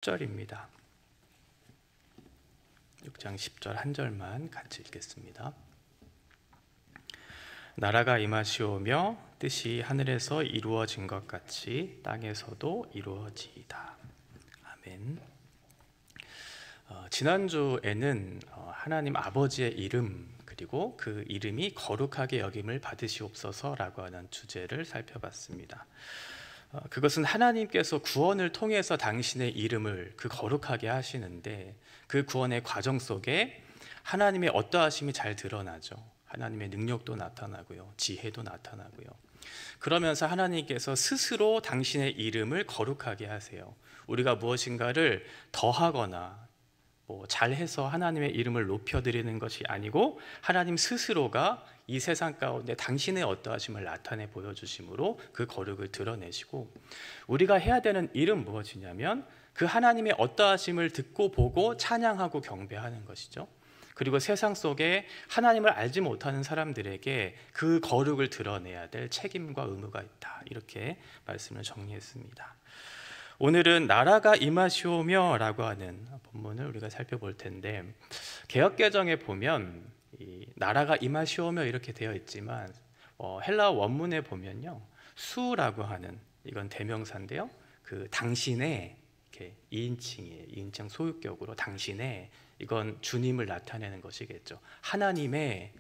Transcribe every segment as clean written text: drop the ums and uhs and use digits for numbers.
10절입니다. 6장 10절 한 절만 같이 읽겠습니다. 나라가 임하시오며 뜻이 하늘에서 이루어진 것 같이 땅에서도 이루어지이다. 아멘. 지난주에는 하나님 아버지의 이름 그리고 그 이름이 거룩하게 여김을 받으시옵소서라고 하는 주제를 살펴봤습니다. 그것은 하나님께서 구원을 통해서 당신의 이름을 거룩하게 하시는데 그 구원의 과정 속에 하나님의 어떠하심이 잘 드러나죠. 하나님의 능력도 나타나고요, 지혜도 나타나고요. 그러면서 하나님께서 스스로 당신의 이름을 거룩하게 하세요. 우리가 무엇인가를 더하거나 잘해서 하나님의 이름을 높여드리는 것이 아니고 하나님 스스로가 이 세상 가운데 당신의 어떠하심을 나타내 보여주심으로 그 거룩을 드러내시고, 우리가 해야 되는 일은 무엇이냐면 그 하나님의 어떠하심을 듣고 보고 찬양하고 경배하는 것이죠. 그리고 세상 속에 하나님을 알지 못하는 사람들에게 그 거룩을 드러내야 될 책임과 의무가 있다, 이렇게 말씀을 정리했습니다. 오늘은 나라가 임하시오며 라고 하는 본문을 우리가 살펴볼 텐데, 개역개정에 보면 이 나라가 임하시오며 이렇게 되어 있지만 헬라어 원문에 보면요, 수라고 하는, 이건 대명사인데요, 그 당신의 이렇게 2인칭이에요. 2인칭 소유격으로 당신의, 이건 주님을 나타내는 것이겠죠. 하나님의,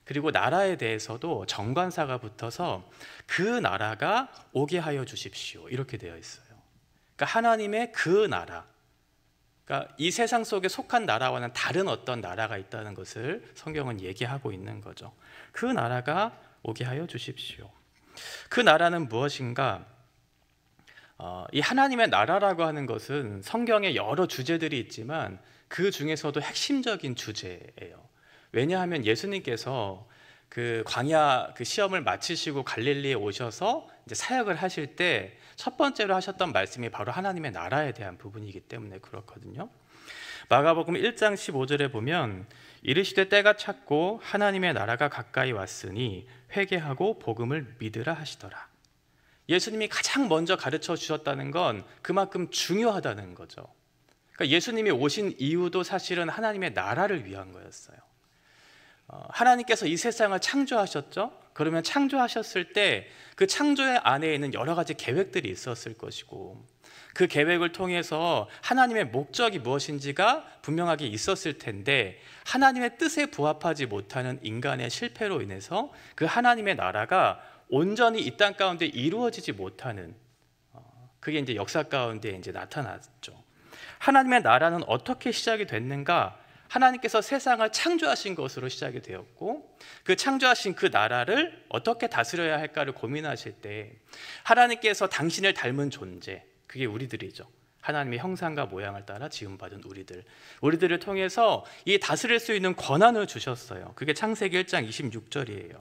그리고 나라에 대해서도 정관사가 붙어서 그 나라가 오게 하여 주십시오, 이렇게 되어 있어요. 그러니까 하나님의 그 나라, 그러니까 이 세상 속에 속한 나라와는 다른 어떤 나라가 있다는 것을 성경은 얘기하고 있는 거죠. 그 나라가 오게 하여 주십시오. 그 나라는 무엇인가? 이 하나님의 나라라고 하는 것은 성경에 여러 주제들이 있지만 그 중에서도 핵심적인 주제예요. 왜냐하면 예수님께서 그 광야 그 시험을 마치시고 갈릴리에 오셔서 이제 사역을 하실 때 첫 번째로 하셨던 말씀이 바로 하나님의 나라에 대한 부분이기 때문에 그렇거든요. 마가복음 1장 15절에 보면 이르시되 때가 찼고 하나님의 나라가 가까이 왔으니 회개하고 복음을 믿으라 하시더라. 예수님이 가장 먼저 가르쳐 주셨다는 건 그만큼 중요하다는 거죠. 그러니까 예수님이 오신 이유도 사실은 하나님의 나라를 위한 거였어요. 하나님께서 이 세상을 창조하셨죠. 그러면 창조하셨을 때 그 창조의 안에 있는 여러 가지 계획들이 있었을 것이고, 그 계획을 통해서 하나님의 목적이 무엇인지가 분명하게 있었을 텐데, 하나님의 뜻에 부합하지 못하는 인간의 실패로 인해서 그 하나님의 나라가 온전히 이 땅 가운데 이루어지지 못하는, 그게 이제 역사 가운데 이제 나타났죠. 하나님의 나라는 어떻게 시작이 됐는가? 하나님께서 세상을 창조하신 것으로 시작이 되었고, 그 창조하신 그 나라를 어떻게 다스려야 할까를 고민하실 때 하나님께서 당신을 닮은 존재, 그게 우리들이죠. 하나님의 형상과 모양을 따라 지음받은 우리들을 통해서 이 다스릴 수 있는 권한을 주셨어요. 그게 창세기 1장 26절이에요.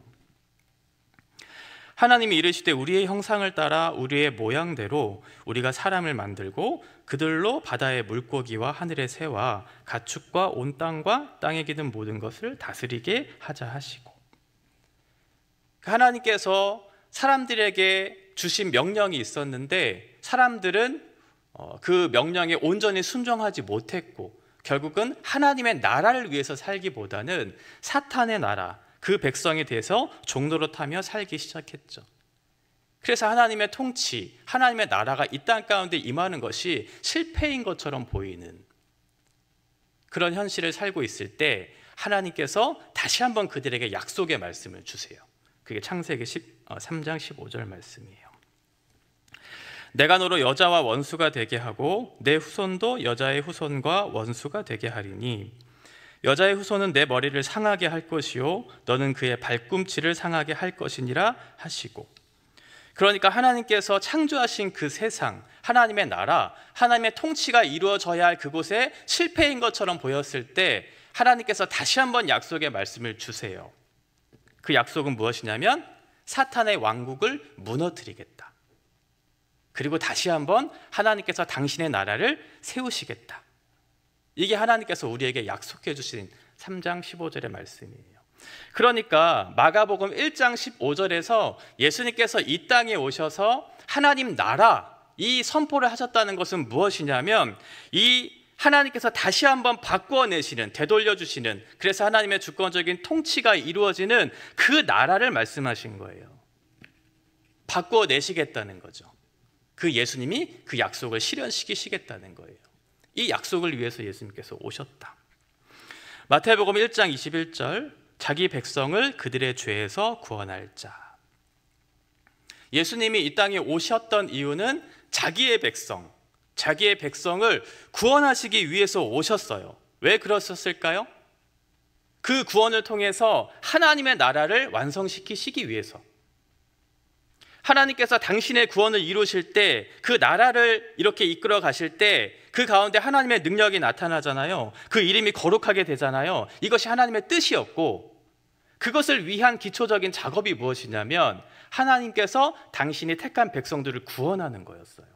하나님이 이르시되 우리의 형상을 따라 우리의 모양대로 우리가 사람을 만들고 그들로 바다의 물고기와 하늘의 새와 가축과 온 땅과 땅에 기는 모든 것을 다스리게 하자 하시고, 하나님께서 사람들에게 주신 명령이 있었는데 사람들은 그 명령에 온전히 순종하지 못했고, 결국은 하나님의 나라를 위해서 살기보다는 사탄의 나라, 그 백성에 대해서 종노릇하며 살기 시작했죠. 그래서 하나님의 통치, 하나님의 나라가 이 땅 가운데 임하는 것이 실패인 것처럼 보이는 그런 현실을 살고 있을 때 하나님께서 다시 한번 그들에게 약속의 말씀을 주세요. 그게 창세기 3장 15절 말씀이에요. 내가 너로 여자와 원수가 되게 하고 내 후손도 여자의 후손과 원수가 되게 하리니 여자의 후손은 내 머리를 상하게 할 것이요 너는 그의 발꿈치를 상하게 할 것이니라 하시고, 그러니까 하나님께서 창조하신 그 세상, 하나님의 나라, 하나님의 통치가 이루어져야 할 그곳에 실패인 것처럼 보였을 때 하나님께서 다시 한번 약속의 말씀을 주세요. 그 약속은 무엇이냐면 사탄의 왕국을 무너뜨리겠다. 그리고 다시 한번 하나님께서 당신의 나라를 세우시겠다. 이게 하나님께서 우리에게 약속해 주신 3장 15절의 말씀이에요. 그러니까 마가복음 1장 15절에서 예수님께서 이 땅에 오셔서 하나님 나라, 이 선포를 하셨다는 것은 무엇이냐면 이 하나님께서 다시 한번 바꾸어내시는, 되돌려주시는, 그래서 하나님의 주권적인 통치가 이루어지는 그 나라를 말씀하신 거예요. 바꾸어내시겠다는 거죠. 그 예수님이 그 약속을 실현시키시겠다는 거예요. 이 약속을 위해서 예수님께서 오셨다. 마태복음 1장 21절, 자기 백성을 그들의 죄에서 구원할 자. 예수님이 이 땅에 오셨던 이유는 자기의 백성을 구원하시기 위해서 오셨어요. 왜 그러셨을까요? 그 구원을 통해서 하나님의 나라를 완성시키시기 위해서. 하나님께서 당신의 구원을 이루실 때, 그 나라를 이렇게 이끌어 가실 때 그 가운데 하나님의 능력이 나타나잖아요. 그 이름이 거룩하게 되잖아요. 이것이 하나님의 뜻이었고, 그것을 위한 기초적인 작업이 무엇이냐면 하나님께서 당신이 택한 백성들을 구원하는 거였어요.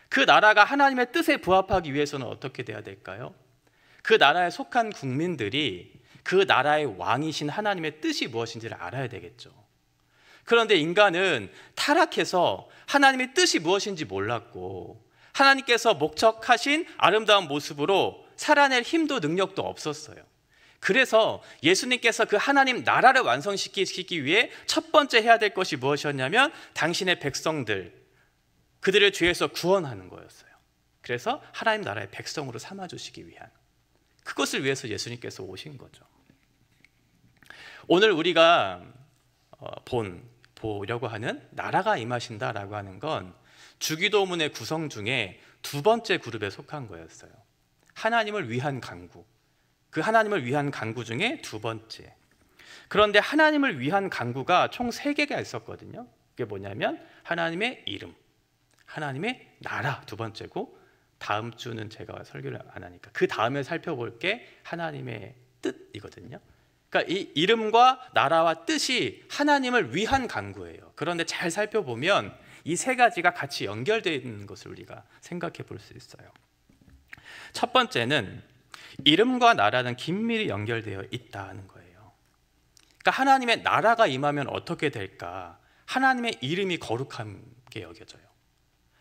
그 나라가 하나님의 뜻에 부합하기 위해서는 어떻게 돼야 될까요? 그 나라에 속한 국민들이 그 나라의 왕이신 하나님의 뜻이 무엇인지를 알아야 되겠죠. 그런데 인간은 타락해서 하나님의 뜻이 무엇인지 몰랐고, 하나님께서 목적하신 아름다운 모습으로 살아낼 힘도 능력도 없었어요. 그래서 예수님께서 그 하나님 나라를 완성시키기 위해 첫 번째 해야 될 것이 무엇이었냐면 당신의 백성들, 그들을 죄에서 구원하는 거였어요. 그래서 하나님 나라의 백성으로 삼아주시기 위한, 그것을 위해서 예수님께서 오신 거죠. 오늘 우리가 보려고 하는 나라가 임하신다라고 하는 건 주기도문의 구성 중에 두 번째 그룹에 속한 거였어요. 하나님을 위한 간구, 그 하나님을 위한 간구 중에 두 번째. 그런데 하나님을 위한 간구가 총 3개가 있었거든요. 그게 뭐냐면 하나님의 이름, 하나님의 나라 두 번째고, 다음 주는 제가 설교를 안 하니까 그 다음에 살펴볼 게 하나님의 뜻이거든요. 그러니까 이 이름과 나라와 뜻이 하나님을 위한 간구예요. 그런데 잘 살펴보면 이 3가지가 같이 연결되어 있는 것을 우리가 생각해 볼 수 있어요. 첫 번째는 이름과 나라는 긴밀히 연결되어 있다는 거예요. 그러니까 하나님의 나라가 임하면 어떻게 될까? 하나님의 이름이 거룩하게 여겨져요.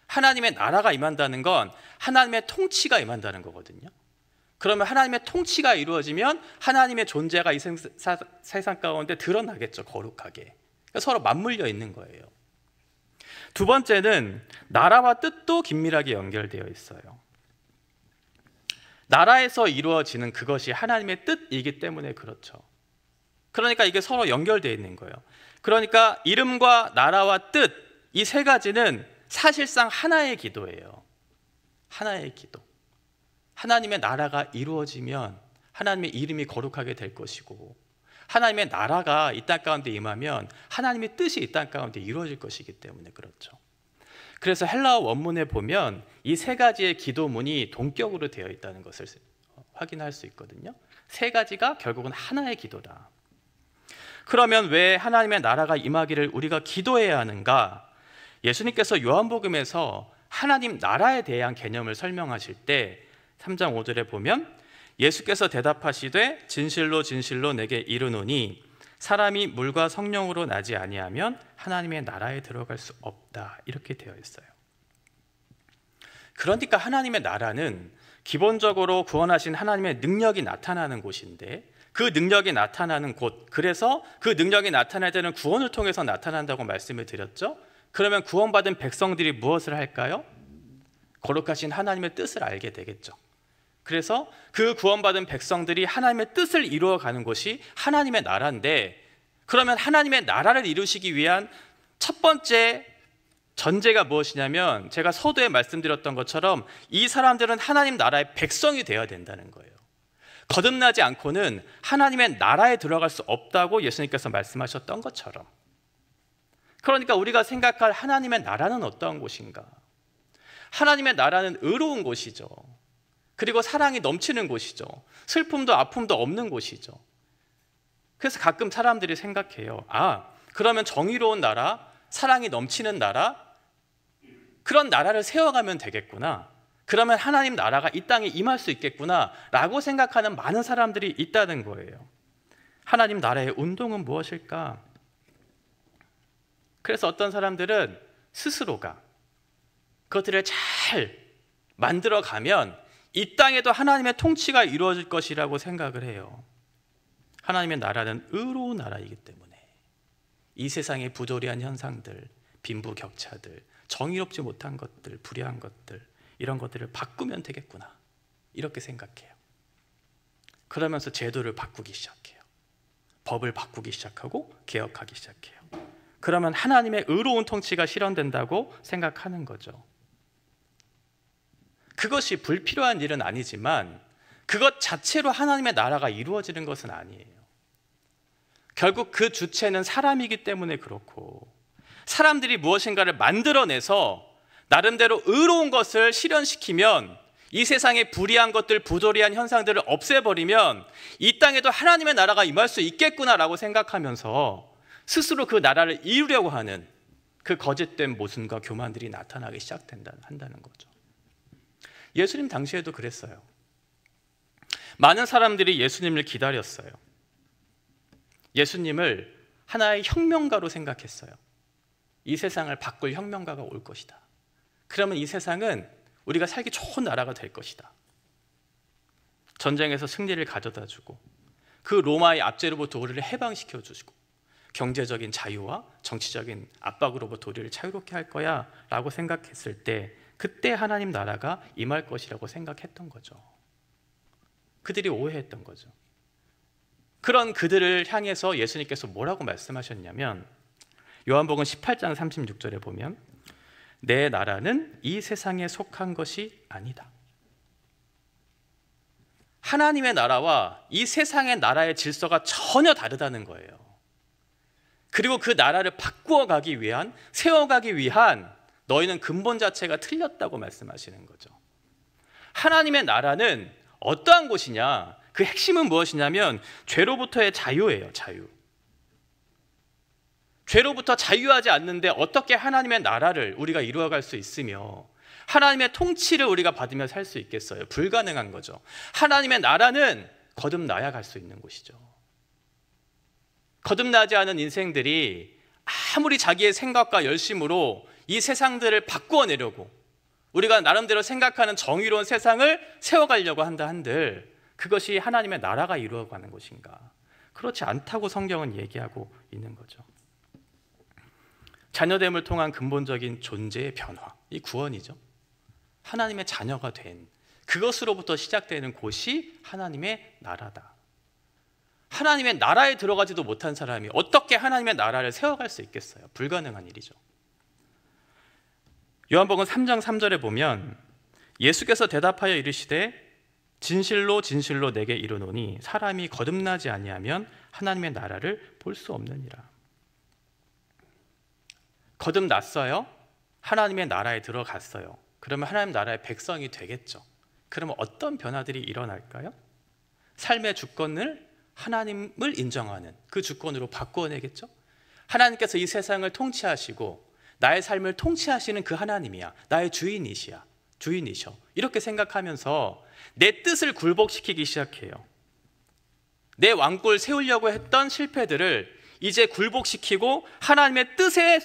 하나님의 나라가 임한다는 건 하나님의 통치가 임한다는 거거든요. 그러면 하나님의 통치가 이루어지면 하나님의 존재가 이 세상 가운데 드러나겠죠, 거룩하게. 그러니까 서로 맞물려 있는 거예요. 두 번째는 나라와 뜻도 긴밀하게 연결되어 있어요. 나라에서 이루어지는 그것이 하나님의 뜻이기 때문에 그렇죠. 그러니까 이게 서로 연결되어 있는 거예요. 그러니까 이름과 나라와 뜻, 이 3가지는 사실상 하나의 기도예요. 하나의 기도. 하나님의 나라가 이루어지면 하나님의 이름이 거룩하게 될 것이고, 하나님의 나라가 이 땅 가운데 임하면 하나님의 뜻이 이 땅 가운데 이루어질 것이기 때문에 그렇죠. 그래서 헬라어 원문에 보면 이 3가지의 기도문이 동격으로 되어 있다는 것을 확인할 수 있거든요. 3가지가 결국은 하나의 기도다. 그러면 왜 하나님의 나라가 임하기를 우리가 기도해야 하는가? 예수님께서 요한복음에서 하나님 나라에 대한 개념을 설명하실 때 3장 5절에 보면 예수께서 대답하시되 진실로 진실로 내게 이르노니 사람이 물과 성령으로 나지 아니하면 하나님의 나라에 들어갈 수 없다, 이렇게 되어 있어요. 그러니까 하나님의 나라는 기본적으로 구원하신 하나님의 능력이 나타나는 곳인데, 그 능력이 나타나는 곳, 그래서 그 능력이 나타날 때는 구원을 통해서 나타난다고 말씀을 드렸죠. 그러면 구원받은 백성들이 무엇을 할까요? 거룩하신 하나님의 뜻을 알게 되겠죠. 그래서 그 구원받은 백성들이 하나님의 뜻을 이루어가는 것이 하나님의 나라인데, 그러면 하나님의 나라를 이루시기 위한 첫 번째 전제가 무엇이냐면, 제가 서두에 말씀드렸던 것처럼 이 사람들은 하나님 나라의 백성이 되어야 된다는 거예요. 거듭나지 않고는 하나님의 나라에 들어갈 수 없다고 예수님께서 말씀하셨던 것처럼. 그러니까 우리가 생각할 하나님의 나라는 어떠한 곳인가? 하나님의 나라는 의로운 곳이죠. 그리고 사랑이 넘치는 곳이죠. 슬픔도 아픔도 없는 곳이죠. 그래서 가끔 사람들이 생각해요. 그러면 정의로운 나라, 사랑이 넘치는 나라, 그런 나라를 세워가면 되겠구나. 그러면 하나님 나라가 이 땅에 임할 수 있겠구나 라고 생각하는 많은 사람들이 있다는 거예요. 하나님 나라의 운동은 무엇일까? 그래서 어떤 사람들은 스스로가 그것들을 잘 만들어가면 이 땅에도 하나님의 통치가 이루어질 것이라고 생각을 해요. 하나님의 나라는 의로운 나라이기 때문에 이 세상의 부조리한 현상들, 빈부격차들, 정의롭지 못한 것들, 불의한 것들, 이런 것들을 바꾸면 되겠구나, 이렇게 생각해요. 그러면서 제도를 바꾸기 시작해요. 법을 바꾸기 시작하고 개혁하기 시작해요. 그러면 하나님의 의로운 통치가 실현된다고 생각하는 거죠. 그것이 불필요한 일은 아니지만 그것 자체로 하나님의 나라가 이루어지는 것은 아니에요. 결국 그 주체는 사람이기 때문에 그렇고, 사람들이 무엇인가를 만들어내서 나름대로 의로운 것을 실현시키면, 이 세상의 불의한 것들, 부조리한 현상들을 없애버리면 이 땅에도 하나님의 나라가 임할 수 있겠구나라고 생각하면서 스스로 그 나라를 이루려고 하는 그 거짓된 모순과 교만들이 나타나기 시작한다는 거죠. 예수님 당시에도 그랬어요. 많은 사람들이 예수님을 기다렸어요. 예수님을 하나의 혁명가로 생각했어요. 이 세상을 바꿀 혁명가가 올 것이다. 그러면 이 세상은 우리가 살기 좋은 나라가 될 것이다. 전쟁에서 승리를 가져다 주고, 그 로마의 압제로부터 우리를 해방시켜 주시고, 경제적인 자유와 정치적인 압박으로부터 우리를 자유롭게 할 거야 라고 생각했을 때, 그때 하나님 나라가 임할 것이라고 생각했던 거죠. 그들이 오해했던 거죠. 그런 그들을 향해서 예수님께서 뭐라고 말씀하셨냐면, 요한복음 18장 36절에 보면 내 나라는 이 세상에 속한 것이 아니다. 하나님의 나라와 이 세상의 나라의 질서가 전혀 다르다는 거예요. 그리고 그 나라를 바꾸어 가기 위한, 세워가기 위한 너희는 근본 자체가 틀렸다고 말씀하시는 거죠. 하나님의 나라는 어떠한 곳이냐? 그 핵심은 무엇이냐면 죄로부터의 자유예요. 자유. 죄로부터 자유하지 않는데 어떻게 하나님의 나라를 우리가 이루어갈 수 있으며 하나님의 통치를 우리가 받으며 살 수 있겠어요? 불가능한 거죠. 하나님의 나라는 거듭나야 갈 수 있는 곳이죠. 거듭나지 않은 인생들이 아무리 자기의 생각과 열심으로 이 세상들을 바꾸어내려고, 우리가 나름대로 생각하는 정의로운 세상을 세워가려고 한다 한들 그것이 하나님의 나라가 이루어가는 곳인가? 그렇지 않다고 성경은 얘기하고 있는 거죠. 자녀됨을 통한 근본적인 존재의 변화, 이 구원이죠. 하나님의 자녀가 된 그것으로부터 시작되는 곳이 하나님의 나라다. 하나님의 나라에 들어가지도 못한 사람이 어떻게 하나님의 나라를 세워갈 수 있겠어요? 불가능한 일이죠. 요한복음 3장 3절에 보면 예수께서 대답하여 이르시되 진실로 진실로 내게 이르노니 사람이 거듭나지 아니하면 하나님의 나라를 볼 수 없느니라. 거듭났어요. 하나님의 나라에 들어갔어요. 그러면 하나님 나라의 백성이 되겠죠. 그러면 어떤 변화들이 일어날까요? 삶의 주권을 하나님을 인정하는 그 주권으로 바꾸어내겠죠. 하나님께서 이 세상을 통치하시고 나의 삶을 통치하시는 그 하나님이야. 나의 주인이셔. 이렇게 생각하면서 내 뜻을 굴복시키기 시작해요. 내 왕국을 세우려고 했던 실패들을 이제 굴복시키고 하나님의 뜻에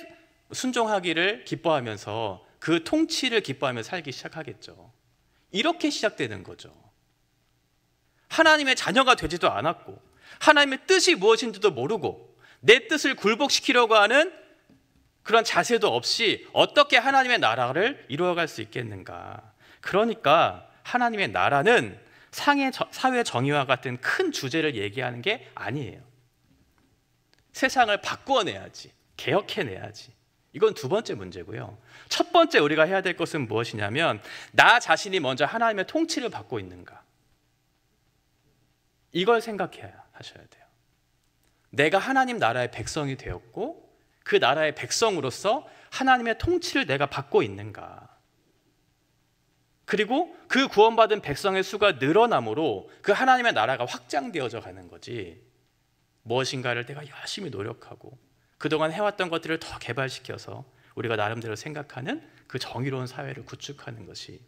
순종하기를 기뻐하면서 그 통치를 기뻐하며 살기 시작하겠죠. 이렇게 시작되는 거죠. 하나님의 자녀가 되지도 않았고 하나님의 뜻이 무엇인지도 모르고 내 뜻을 굴복시키려고 하는 그런 자세도 없이 어떻게 하나님의 나라를 이루어갈 수 있겠는가. 그러니까 하나님의 나라는 사회 정의와 같은 큰 주제를 얘기하는 게 아니에요. 세상을 바꾸어내야지, 개혁해내야지. 이건 두 번째 문제고요. 첫 번째 우리가 해야 될 것은 무엇이냐면 나 자신이 먼저 하나님의 통치를 받고 있는가. 이걸 생각해야 하셔야 돼요. 내가 하나님 나라의 백성이 되었고 그 나라의 백성으로서 하나님의 통치를 내가 받고 있는가. 그리고 그 구원받은 백성의 수가 늘어남으로 그 하나님의 나라가 확장되어져 가는 거지, 무엇인가를 내가 열심히 노력하고 그동안 해왔던 것들을 더 개발시켜서 우리가 나름대로 생각하는 그 정의로운 사회를 구축하는 것이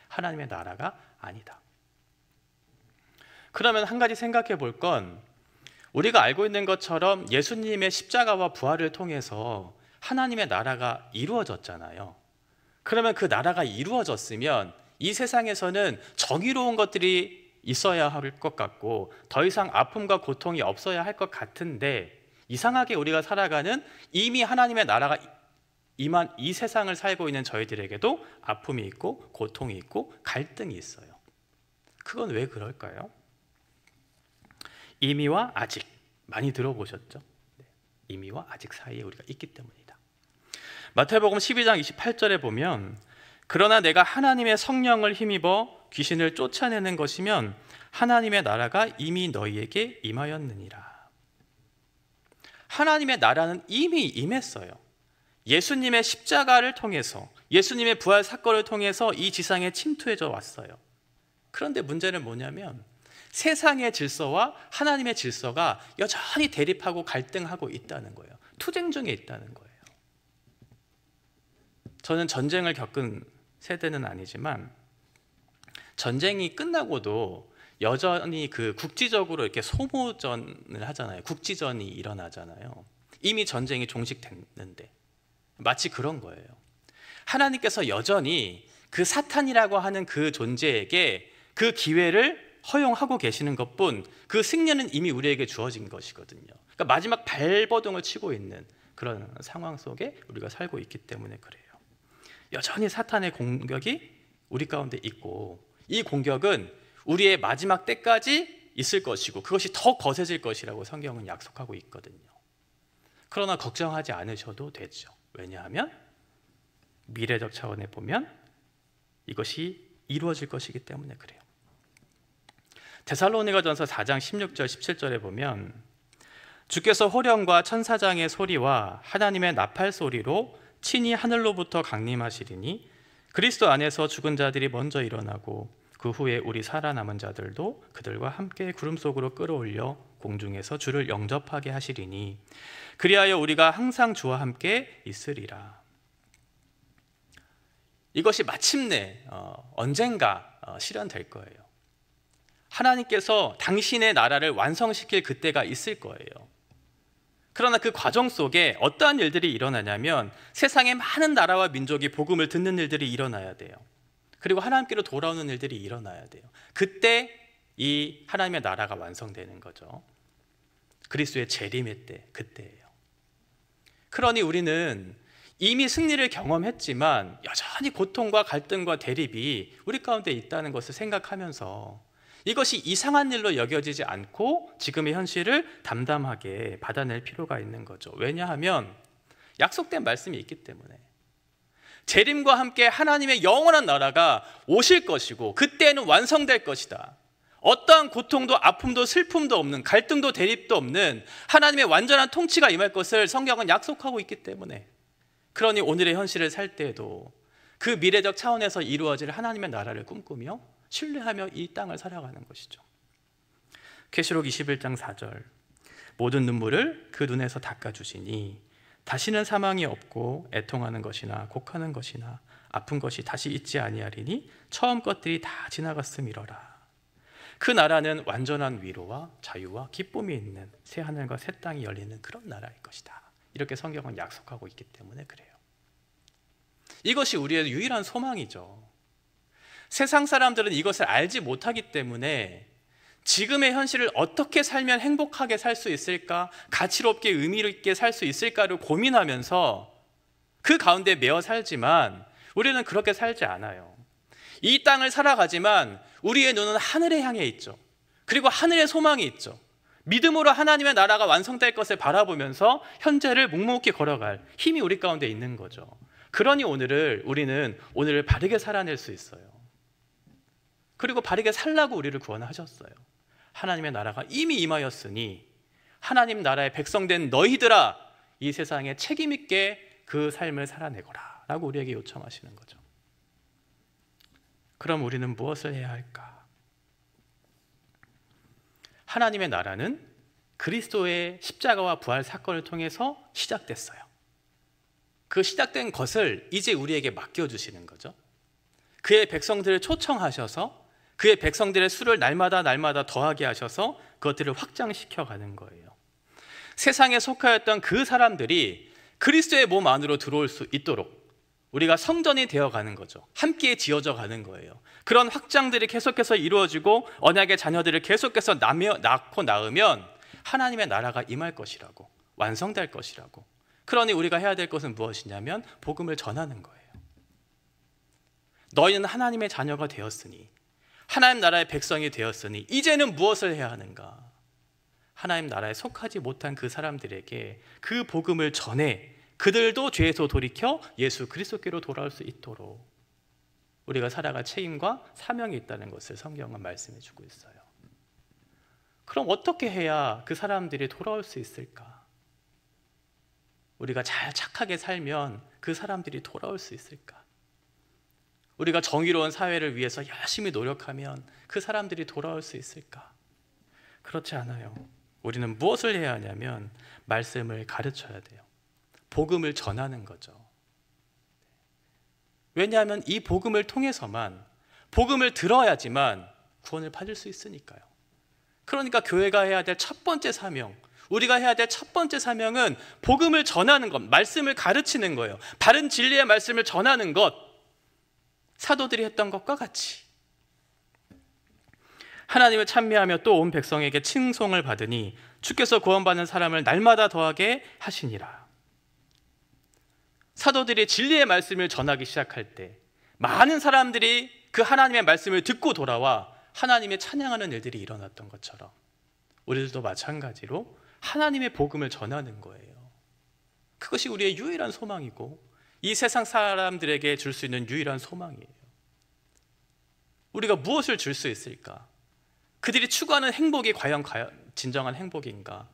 하나님의 나라가 아니다. 그러면 한 가지 생각해 볼 건, 우리가 알고 있는 것처럼 예수님의 십자가와 부활을 통해서 하나님의 나라가 이루어졌잖아요. 그러면 그 나라가 이루어졌으면 이 세상에서는 정의로운 것들이 있어야 할 것 같고 더 이상 아픔과 고통이 없어야 할 것 같은데, 이상하게 우리가 살아가는 이미 하나님의 나라가 임한 이 세상을 살고 있는 저희들에게도 아픔이 있고 고통이 있고 갈등이 있어요. 그건 왜 그럴까요? 이미와 아직, 많이 들어보셨죠? 이미와 아직 사이에 우리가 있기 때문이다. 마태복음 12장 28절에 보면, 그러나 내가 하나님의 성령을 힘입어 귀신을 쫓아내는 것이면 하나님의 나라가 이미 너희에게 임하였느니라. 하나님의 나라는 이미 임했어요. 예수님의 십자가를 통해서, 예수님의 부활 사건을 통해서 이 지상에 침투해져 왔어요. 그런데 문제는 뭐냐면 세상의 질서와 하나님의 질서가 여전히 대립하고 갈등하고 있다는 거예요. 투쟁 중에 있다는 거예요. 저는 전쟁을 겪은 세대는 아니지만 전쟁이 끝나고도 여전히 그 국지적으로 이렇게 소모전을 하잖아요. 국지전이 일어나잖아요. 이미 전쟁이 종식됐는데 마치 그런 거예요. 하나님께서 여전히 그 사탄이라고 하는 그 존재에게 그 기회를 허용하고 계시는 것뿐, 그 승리는 이미 우리에게 주어진 것이거든요. 그러니까 마지막 발버둥을 치고 있는 그런 상황 속에 우리가 살고 있기 때문에 그래요. 여전히 사탄의 공격이 우리 가운데 있고, 이 공격은 우리의 마지막 때까지 있을 것이고 그것이 더 거세질 것이라고 성경은 약속하고 있거든요. 그러나 걱정하지 않으셔도 되죠. 왜냐하면 미래적 차원에 보면 이것이 이루어질 것이기 때문에 그래요. 데살로니가전서 4장 16절 17절에 보면, 주께서 호령과 천사장의 소리와 하나님의 나팔 소리로 친히 하늘로부터 강림하시리니 그리스도 안에서 죽은 자들이 먼저 일어나고 그 후에 우리 살아남은 자들도 그들과 함께 구름 속으로 끌어올려 공중에서 주를 영접하게 하시리니 그리하여 우리가 항상 주와 함께 있으리라. 이것이 마침내 언젠가 실현될 거예요. 하나님께서 당신의 나라를 완성시킬 그때가 있을 거예요. 그러나 그 과정 속에 어떠한 일들이 일어나냐면 세상의 많은 나라와 민족이 복음을 듣는 일들이 일어나야 돼요. 그리고 하나님께로 돌아오는 일들이 일어나야 돼요. 그때 이 하나님의 나라가 완성되는 거죠. 그리스도의 재림의 때, 그때예요. 그러니 우리는 이미 승리를 경험했지만 여전히 고통과 갈등과 대립이 우리 가운데 있다는 것을 생각하면서 이것이 이상한 일로 여겨지지 않고 지금의 현실을 담담하게 받아낼 필요가 있는 거죠. 왜냐하면 약속된 말씀이 있기 때문에. 재림과 함께 하나님의 영원한 나라가 오실 것이고 그때는 완성될 것이다. 어떠한 고통도 아픔도 슬픔도 없는, 갈등도 대립도 없는 하나님의 완전한 통치가 임할 것을 성경은 약속하고 있기 때문에, 그러니 오늘의 현실을 살 때에도 그 미래적 차원에서 이루어질 하나님의 나라를 꿈꾸며 신뢰하며 이 땅을 살아가는 것이죠. 계시록 21장 4절, 모든 눈물을 그 눈에서 닦아주시니 다시는 사망이 없고 애통하는 것이나 곡하는 것이나 아픈 것이 다시 있지 아니하리니 처음 것들이 다 지나갔음이러라. 그 나라는 완전한 위로와 자유와 기쁨이 있는 새 하늘과 새 땅이 열리는 그런 나라일 것이다. 이렇게 성경은 약속하고 있기 때문에 그래요. 이것이 우리의 유일한 소망이죠. 세상 사람들은 이것을 알지 못하기 때문에 지금의 현실을 어떻게 살면 행복하게 살 수 있을까, 가치롭게 의미 있게 살 수 있을까를 고민하면서 그 가운데 매어 살지만 우리는 그렇게 살지 않아요. 이 땅을 살아가지만 우리의 눈은 하늘에 향해 있죠. 그리고 하늘의 소망이 있죠. 믿음으로 하나님의 나라가 완성될 것을 바라보면서 현재를 묵묵히 걸어갈 힘이 우리 가운데 있는 거죠. 그러니 우리는 오늘을 바르게 살아낼 수 있어요. 그리고 바르게 살라고 우리를 구원하셨어요. 하나님의 나라가 이미 임하였으니 하나님 나라의 백성된 너희들아, 이 세상에 책임 있게 그 삶을 살아내거라 라고 우리에게 요청하시는 거죠. 그럼 우리는 무엇을 해야 할까? 하나님의 나라는 그리스도의 십자가와 부활 사건을 통해서 시작됐어요. 그 시작된 것을 이제 우리에게 맡겨주시는 거죠. 그의 백성들을 초청하셔서 그의 백성들의 수를 날마다 더하게 하셔서 그것들을 확장시켜 가는 거예요. 세상에 속하였던 그 사람들이 그리스도의 몸 안으로 들어올 수 있도록 우리가 성전이 되어가는 거죠. 함께 지어져 가는 거예요. 그런 확장들이 계속해서 이루어지고 언약의 자녀들을 계속해서 낳고 낳으면 하나님의 나라가 임할 것이라고, 완성될 것이라고. 그러니 우리가 해야 될 것은 무엇이냐면 복음을 전하는 거예요. 너희는 하나님의 자녀가 되었으니, 하나님 나라의 백성이 되었으니 이제는 무엇을 해야 하는가? 하나님 나라에 속하지 못한 그 사람들에게 그 복음을 전해 그들도 죄에서 돌이켜 예수 그리스도께로 돌아올 수 있도록 우리가 살아갈 책임과 사명이 있다는 것을 성경은 말씀해 주고 있어요. 그럼 어떻게 해야 그 사람들이 돌아올 수 있을까? 우리가 잘 착하게 살면 그 사람들이 돌아올 수 있을까? 우리가 정의로운 사회를 위해서 열심히 노력하면 그 사람들이 돌아올 수 있을까? 그렇지 않아요. 우리는 무엇을 해야 하냐면 말씀을 가르쳐야 돼요. 복음을 전하는 거죠. 왜냐하면 이 복음을 통해서만, 복음을 들어야지만 구원을 받을 수 있으니까요. 그러니까 교회가 해야 될 첫 번째 사명, 우리가 해야 될 첫 번째 사명은 복음을 전하는 것, 말씀을 가르치는 거예요. 바른 진리의 말씀을 전하는 것, 사도들이 했던 것과 같이 하나님을 찬미하며 또 온 백성에게 칭송을 받으니 주께서 구원받는 사람을 날마다 더하게 하시니라. 사도들이 진리의 말씀을 전하기 시작할 때 많은 사람들이 그 하나님의 말씀을 듣고 돌아와 하나님의 찬양하는 일들이 일어났던 것처럼 우리들도 마찬가지로 하나님의 복음을 전하는 거예요. 그것이 우리의 유일한 소망이고 이 세상 사람들에게 줄 수 있는 유일한 소망이에요. 우리가 무엇을 줄 수 있을까? 그들이 추구하는 행복이 과연 진정한 행복인가?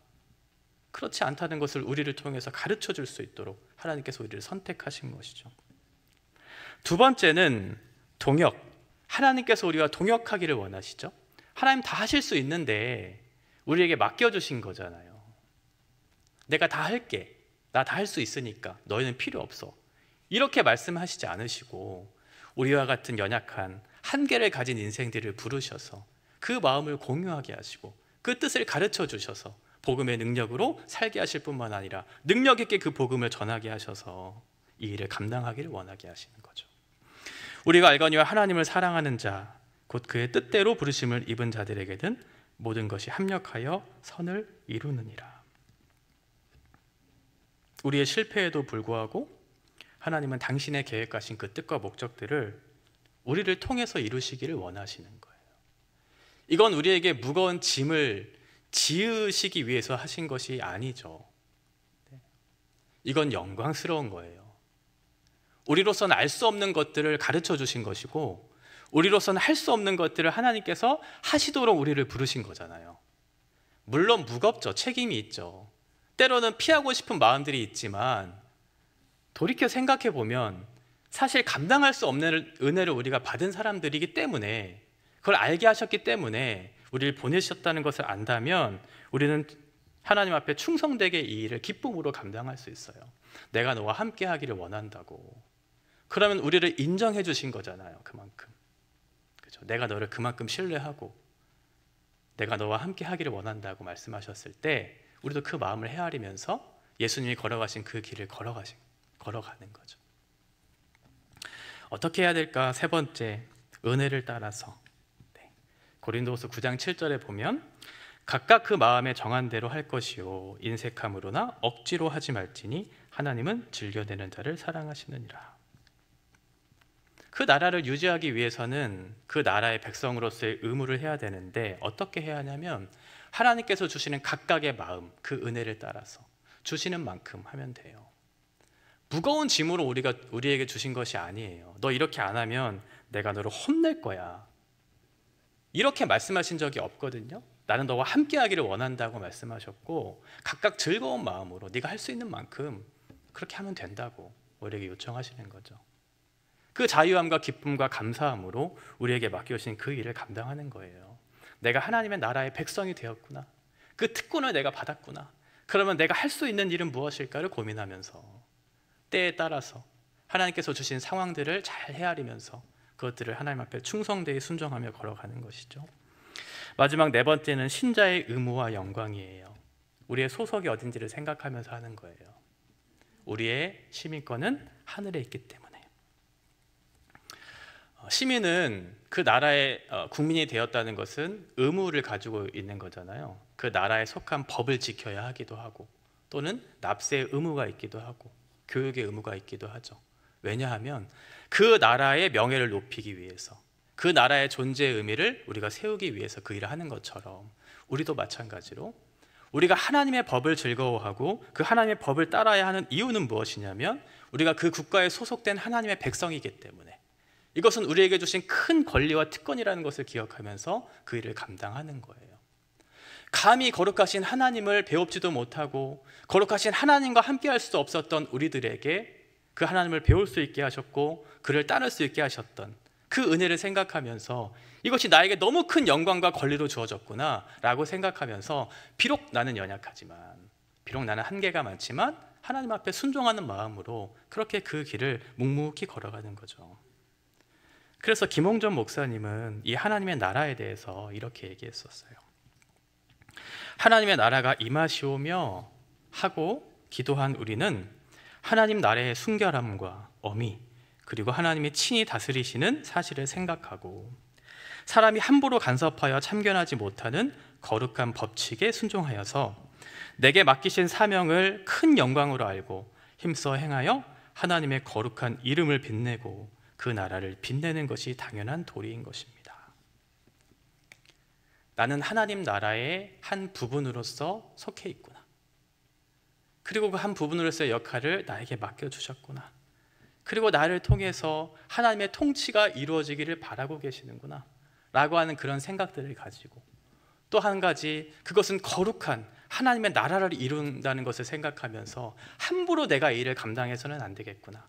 그렇지 않다는 것을 우리를 통해서 가르쳐 줄 수 있도록 하나님께서 우리를 선택하신 것이죠. 두 번째는 동역. 하나님께서 우리가 동역하기를 원하시죠. 하나님 다 하실 수 있는데 우리에게 맡겨주신 거잖아요. 내가 다 할게. 나 다 할 수 있으니까 너희는 필요 없어. 이렇게 말씀하시지 않으시고 우리와 같은 연약한 한계를 가진 인생들을 부르셔서 그 마음을 공유하게 하시고 그 뜻을 가르쳐 주셔서 복음의 능력으로 살게 하실 뿐만 아니라 능력 있게 그 복음을 전하게 하셔서 이 일을 감당하기를 원하게 하시는 거죠. 우리가 알거니와 하나님을 사랑하는 자, 곧 그의 뜻대로 부르심을 입은 자들에게는 모든 것이 합력하여 선을 이루느니라. 우리의 실패에도 불구하고 하나님은 당신의 계획하신 그 뜻과 목적들을 우리를 통해서 이루시기를 원하시는 거예요. 이건 우리에게 무거운 짐을 지으시기 위해서 하신 것이 아니죠. 이건 영광스러운 거예요. 우리로서는 알 수 없는 것들을 가르쳐 주신 것이고 우리로서는 할 수 없는 것들을 하나님께서 하시도록 우리를 부르신 거잖아요. 물론 무겁죠. 책임이 있죠. 때로는 피하고 싶은 마음들이 있지만 돌이켜 생각해 보면 사실 감당할 수 없는 은혜를 우리가 받은 사람들이기 때문에, 그걸 알게 하셨기 때문에 우리를 보내셨다는 것을 안다면 우리는 하나님 앞에 충성되게 이 일을 기쁨으로 감당할 수 있어요. 내가 너와 함께 하기를 원한다고. 그러면 우리를 인정해 주신 거잖아요. 그만큼. 그렇죠? 내가 너를 그만큼 신뢰하고 내가 너와 함께 하기를 원한다고 말씀하셨을 때 우리도 그 마음을 헤아리면서 예수님이 걸어가신 그 길을 걸어가는 거죠. 어떻게 해야 될까? 세 번째, 은혜를 따라서. 고린도후서 9장 7절에 보면 각각 그 마음에 정한 대로 할 것이요 인색함으로나 억지로 하지 말지니 하나님은 즐겨내는 자를 사랑하시느니라. 그 나라를 유지하기 위해서는 그 나라의 백성으로서의 의무를 해야 되는데 어떻게 해야 하냐면 하나님께서 주시는 각각의 마음, 그 은혜를 따라서 주시는 만큼 하면 돼요. 무거운 짐으로 우리에게 주신 것이 아니에요. 너 이렇게 안 하면 내가 너를 혼낼 거야. 이렇게 말씀하신 적이 없거든요. 나는 너와 함께 하기를 원한다고 말씀하셨고 각각 즐거운 마음으로 네가 할 수 있는 만큼 그렇게 하면 된다고 우리에게 요청하시는 거죠. 그 자유함과 기쁨과 감사함으로 우리에게 맡겨주신 그 일을 감당하는 거예요. 내가 하나님의 나라의 백성이 되었구나. 그 특권을 내가 받았구나. 그러면 내가 할 수 있는 일은 무엇일까를 고민하면서 때에 따라서 하나님께서 주신 상황들을 잘 헤아리면서 그것들을 하나님 앞에 충성되이 순종하며 걸어가는 것이죠. 마지막 네 번째는 신자의 의무와 영광이에요. 우리의 소속이 어딘지를 생각하면서 하는 거예요. 우리의 시민권은 하늘에 있기 때문에. 시민은 그 나라의 국민이 되었다는 것은 의무를 가지고 있는 거잖아요. 그 나라에 속한 법을 지켜야 하기도 하고, 또는 납세의 의무가 있기도 하고, 교육의 의무가 있기도 하죠. 왜냐하면 그 나라의 명예를 높이기 위해서, 그 나라의 존재의 의미를 우리가 세우기 위해서 그 일을 하는 것처럼, 우리도 마찬가지로 우리가 하나님의 법을 즐거워하고 그 하나님의 법을 따라야 하는 이유는 무엇이냐면, 우리가 그 국가에 소속된 하나님의 백성이기 때문에, 이것은 우리에게 주신 큰 권리와 특권이라는 것을 기억하면서 그 일을 감당하는 거예요. 감히 거룩하신 하나님을 배웁지도 못하고 거룩하신 하나님과 함께 할 수도 없었던 우리들에게 그 하나님을 배울 수 있게 하셨고 그를 따를 수 있게 하셨던 그 은혜를 생각하면서, 이것이 나에게 너무 큰 영광과 권리로 주어졌구나 라고 생각하면서, 비록 나는 연약하지만, 비록 나는 한계가 많지만 하나님 앞에 순종하는 마음으로 그렇게 그 길을 묵묵히 걸어가는 거죠. 그래서 김홍전 목사님은 이 하나님의 나라에 대해서 이렇게 얘기했었어요. 하나님의 나라가 임하시오며 하고 기도한 우리는 하나님 나라의 순결함과 어미, 그리고 하나님이 친히 다스리시는 사실을 생각하고, 사람이 함부로 간섭하여 참견하지 못하는 거룩한 법칙에 순종하여서 내게 맡기신 사명을 큰 영광으로 알고 힘써 행하여 하나님의 거룩한 이름을 빛내고 그 나라를 빛내는 것이 당연한 도리인 것입니다. 나는 하나님 나라의 한 부분으로서 속해 있구나. 그리고 그 한 부분으로서의 역할을 나에게 맡겨주셨구나. 그리고 나를 통해서 하나님의 통치가 이루어지기를 바라고 계시는구나 라고 하는 그런 생각들을 가지고, 또 한 가지, 그것은 거룩한 하나님의 나라를 이룬다는 것을 생각하면서 함부로 내가 이 일을 감당해서는 안 되겠구나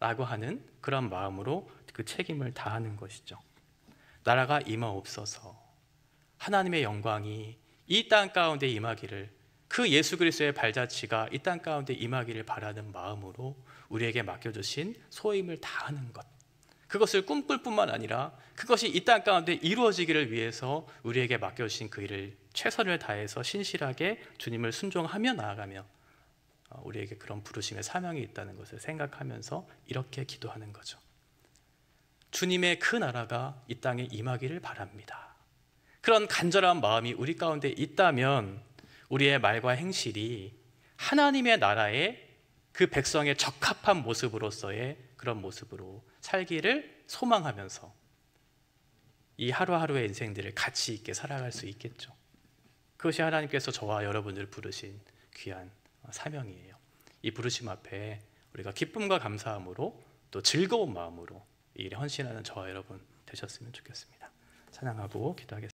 라고 하는 그런 마음으로 그 책임을 다하는 것이죠. 나라가 임하옵소서, 하나님의 영광이 이 땅 가운데 임하기를, 그 예수 그리스도의 발자취가 이 땅 가운데 임하기를 바라는 마음으로 우리에게 맡겨주신 소임을 다하는 것, 그것을 꿈꿀 뿐만 아니라 그것이 이 땅 가운데 이루어지기를 위해서 우리에게 맡겨주신 그 일을 최선을 다해서 신실하게 주님을 순종하며 나아가며 우리에게 그런 부르심의 사명이 있다는 것을 생각하면서 이렇게 기도하는 거죠. 주님의 그 나라가 이 땅에 임하기를 바랍니다. 그런 간절한 마음이 우리 가운데 있다면 우리의 말과 행실이 하나님의 나라의 그 백성의 적합한 모습으로서의 그런 모습으로 살기를 소망하면서 이 하루하루의 인생들을 가치 있게 살아갈 수 있겠죠. 그것이 하나님께서 저와 여러분을 부르신 귀한 사명이에요. 이 부르심 앞에 우리가 기쁨과 감사함으로 또 즐거운 마음으로 이 일에 헌신하는 저와 여러분 되셨으면 좋겠습니다. 찬양하고 기도하겠습니다.